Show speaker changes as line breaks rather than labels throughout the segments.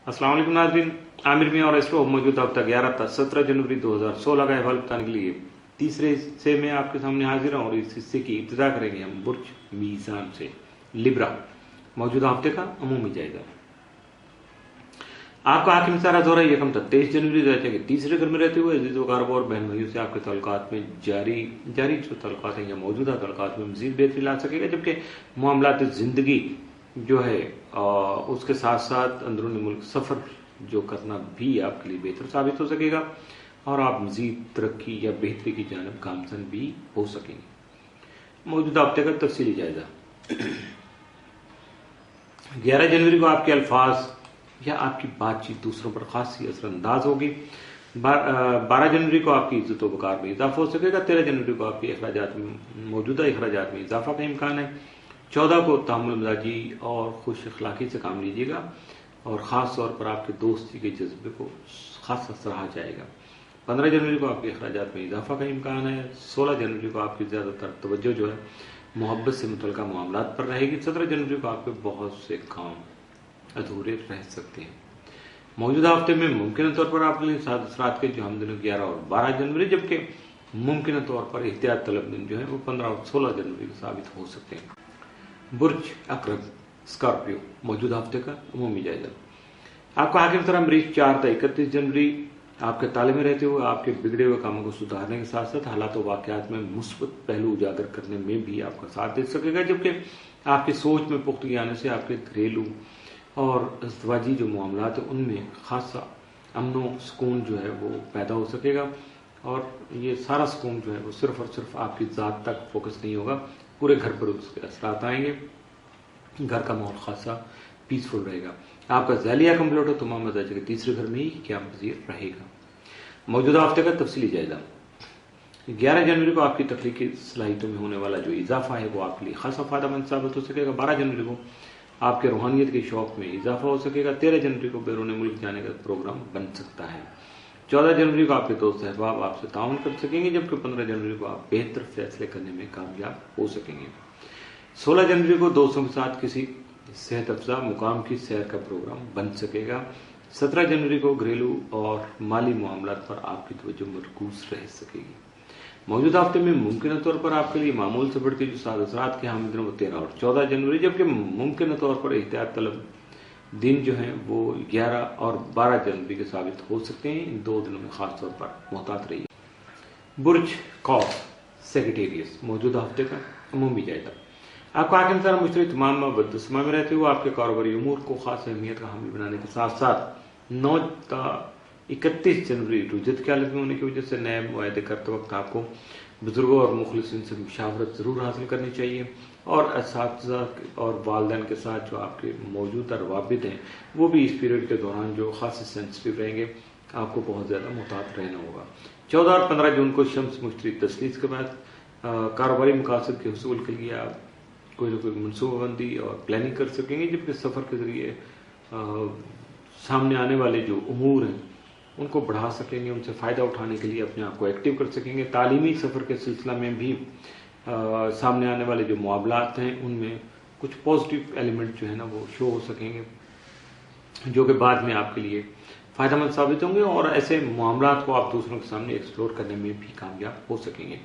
अस्सलाम वालेकुम नाज़रीन, आमिर मियां और एस्ट्रो मौजूदा हफ्ता 11 था 17 जनवरी 2016 का अहवाल बताने के लिए तीसरे हिस्से में आपके सामने हाजिर हूं और इस हिस्से की इब्तिदा करेंगे हम बुर्ज मीज़ान से। लिब्रा मौजूदा हफ्ते का अमूमी जायजा। आपका आखिरी सारा दौरा यकम था 23 जनवरी रहते के तीसरे घर में रहते हुए अजीज़ कारबा और बहन भाइयों से आपके तल्लुकात में जारी जो तल्लुकात हैं या मौजूदा तल्लुकात में मजीद बेहतरी ला सकेगा, जबकि मामलात जिंदगी जो है उसके साथ साथ अंदरूनी मुल्क सफर जो करना भी आपके लिए बेहतर साबित हो सकेगा और आप मजीद तरक्की या बेहतरी की जानब गामजन भी हो सकेंगे। मौजूदा हफ्ते का तफसीली जायजा। 11 जनवरी को आपके अल्फाज या आपकी बातचीत दूसरों पर खासी असरअंदाज होगी। 12 जनवरी को आपकी इज्जत वकार में इजाफा हो सकेगा। 13 जनवरी को आपके मौजूदा अखराजात में इजाफा का इम्कान है। 14 को तामुल मिजाजी और खुश अखलाकी से काम लीजिएगा और ख़ास तौर पर आपके दोस्ती के जज्बे को खासा सराहा जाएगा। 15 जनवरी को आपके अखराजात में इजाफा का इम्कान है। 16 जनवरी को आपकी ज़्यादातर तवज्जो जो है मोहब्बत से मुतल्लिका मामलात पर रहेगी। 17 जनवरी को आपके बहुत से काम अधूरे रह सकते हैं। मौजूदा हफ्ते में मुमकिन तौर पर आपके लिए सात के जो हम दिनों 11 और 12 जनवरी, जबकि मुमकिन तौर पर एहतियात तलब दिन जो है वो 15 और 16 जनवरी को साबित हो सकते हैं। बुर्ज अकरब स्कॉर्पियो मौजूदा हफ्ते का अमूमी जायजा। आपका हाकिम तरह मरीज 4 था 31 जनवरी आपके ताले में रहते हुए आपके बिगड़े हुए कामों को सुधारने के साथ साथ हालात और वाकयात में मुस्बत पहलू उजागर करने में भी आपका साथ दे सकेगा, जबकि आपकी सोच में पुख्तगी आने से आपके घरेलू और अज़वाजी जो मामलात हैं उनमें खासा अमनो सुकून जो है वो पैदा हो सकेगा और ये सारा सुकून जो है वो सिर्फ और सिर्फ आपकी ज़ात तक फोकस नहीं होगा, पूरे घर पर उसके असरात आएंगे। घर का माहौल खासा पीसफुल रहेगा। आपका ज़ैलिया कंप्लीट हो तमाम मजाज के तीसरे घर में ही क्या पजीर रहेगा। मौजूदा हफ्ते का तफसीली जायजा। 11 जनवरी को आपकी तख्लीकी सलाहियतों में होने वाला जो इजाफा है वो आपके लिए खासा फायदेमंद साबित हो सकेगा। 12 जनवरी को आपके रूहानियत के शौक में इजाफा हो सकेगा। 13 जनवरी को बैरून मुल्क जाने का प्रोग्राम बन सकता है। 14 जनवरी को आपके दोस्त अहबाब आपसे ताउन कर सकेंगे, जबकि 15 जनवरी को आप बेहतर फैसले करने में कामयाब हो सकेंगे। 16 जनवरी को दोस्तों के साथ किसी सेहत अफजा मुकाम की सैर का प्रोग्राम बन सकेगा। 17 जनवरी को घरेलू और माली मामलात पर आपकी तवज्जो मरकूज रह सकेगी। मौजूदा हफ्ते में मुमकिन तौर पर आपके लिए मामूल से बढ़ के जो सादसरात के हामिद वो 13 और 14 जनवरी, जबकि मुमकिन तौर पर एहतियात तलब दिन जो है वो 11 और 12 जनवरी के साबित हो सकते हैं। इन 2 दिनों में खास तौर पर मोहतात रहिए। बुर्ज कॉफ सेक्रेटेरियस मौजूदा हफ्ते का अमूमी जायजा। आपका हाकिम सारा मुश्तरी तमाम बददुस्मा में रहते हुए आपके कारोबारी उमूर को खास अहमियत का हामिल बनाने के साथ साथ 9 ता 31 जनवरी रुजत की हालत में होने की वजह से नए मुआहदे करते वक्त आपको बुजुर्गों और मुखलिसिन से मुशावरत जरूर हासिल करनी चाहिए और असातिज़ा और वालिदैन के साथ जो आपके मौजूदा रवाबित हैं वो भी इस पीरियड के दौरान जो खासी सेंसिटिव रहेंगे, आपको बहुत ज़्यादा मुहतात रहना होगा। 14 और 15 जून को शम्स मुश्तरी तस्लीस के बाद कारोबारी मकासद के हसूल के लिए आप कोई ना कोई मनसूबाबंदी और प्लानिंग कर सकेंगे, जबकि सफ़र के ज़रिए सामने आने वाले जो उमूर हैं उनको बढ़ा सकेंगे, उनसे फ़ायदा उठाने के लिए अपने आप को एक्टिव कर सकेंगे। तालीमी सफ़र के सिलसिला में भी सामने आने वाले जो मामलात हैं उनमें कुछ पॉजिटिव एलिमेंट जो है ना वो शो हो सकेंगे, जो कि बाद में आपके लिए फ़ायदेमंद साबित होंगे और ऐसे मामलात को आप दूसरों के सामने एक्सप्लोर करने में भी कामयाब हो सकेंगे।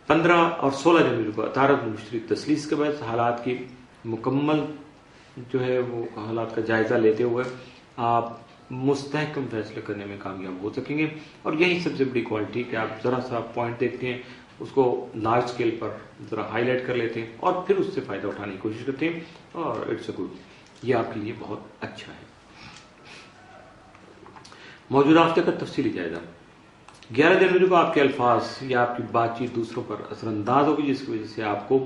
15 और 16 जनवरी को अतारत मुश्तरी तस्लीस के बाद हालात की मुकम्मल जो है वो हालात का जायजा लेते हुए आप मुस्तहकम फैसले करने में कामयाब हो सकेंगे और यही सबसे बड़ी क्वालिटी कि आप ज़रा सा पॉइंट देखते हैं, उसको लार्ज स्केल पर ज़रा हाईलाइट कर लेते हैं और फिर उससे फ़ायदा उठाने की कोशिश करते हैं और इट्स अ गुड, ये आपके लिए बहुत अच्छा है। मौजूदा हफ्ते का तफसीली जायजा। 11 जनवरी को आपके अल्फाज या आपकी बातचीत दूसरों पर असरअंदाज होगी, जिसकी वजह से आपको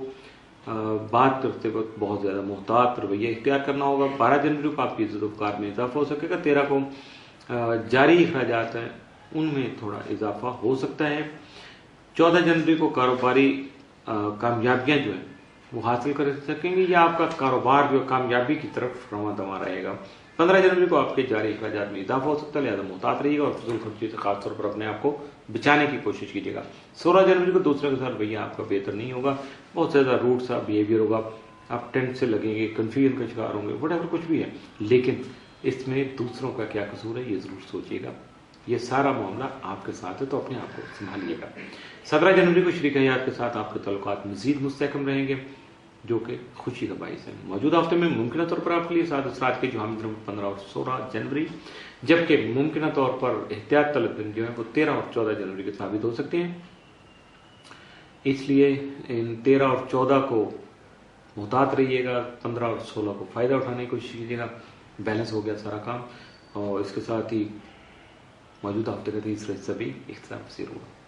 बात करते वक्त बहुत ज़्यादा मुहतात रवैया इख्तियार करना होगा। 12 जनवरी को आपकी इज़्ज़त वक़ार में इजाफा हो सकेगा। 13 को जारी अखराजात हैं उनमें थोड़ा इजाफा हो सकता है। 14 जनवरी को कारोबारी कामयाबियाँ जो हैं वो हासिल कर सकेंगे या आपका कारोबार जो कामयाबी की तरफ रवां दवा रहेगा। 15 जनवरी को आपके जारी अखराजात में इजाफा हो सकता है, लिहाजा मुहतात रहिएगा और फजूल खर्ची से खासतौर पर अपने आप को बचाने की कोशिश कीजिएगा। 16 जनवरी को दूसरे के साथ रवैया आपका बेहतर नहीं होगा, बहुत ज़्यादा रूड सा बिहेवियर होगा, आप टेंट से लगेंगे, कन्फ्यूजन का शिकार होंगे, वट कुछ भी है, लेकिन اس میں دوسروں کا کیا قصور ہے یہ ضرور سوچیے گا. یہ سارا معاملہ آپ کے ساتھ ہے تو اپنے آپ کو سنبھالیے گا. 17 جنوری کو شریک حیات کے ساتھ آپ کے تعلقات مزید مستحکم رہیں گے جو کہ خوشی کا باعث ہے. موجودہ ہفتے میں ممکنہ طور پر آپ کے لیے سات اثرات کے جو حامل دنوں 15 اور 16 جنوری، جبکہ ممکنہ طور پر احتیاط طلب دن جو ہے وہ 13 اور 14 جنوری کے ثابت ہو سکتے ہیں. اس لیے ان 13 اور 14 کو محتاط رہیے گا، 15 اور 16 کو فائدہ اٹھانے کی کوشش کیجیے گا. بیلنس ہو گیا سارا کام، اور اس کے ساتھ ہی موجودہ ہفتے کا تیسرا حصہ بھی اختتام پذیر ہوگا.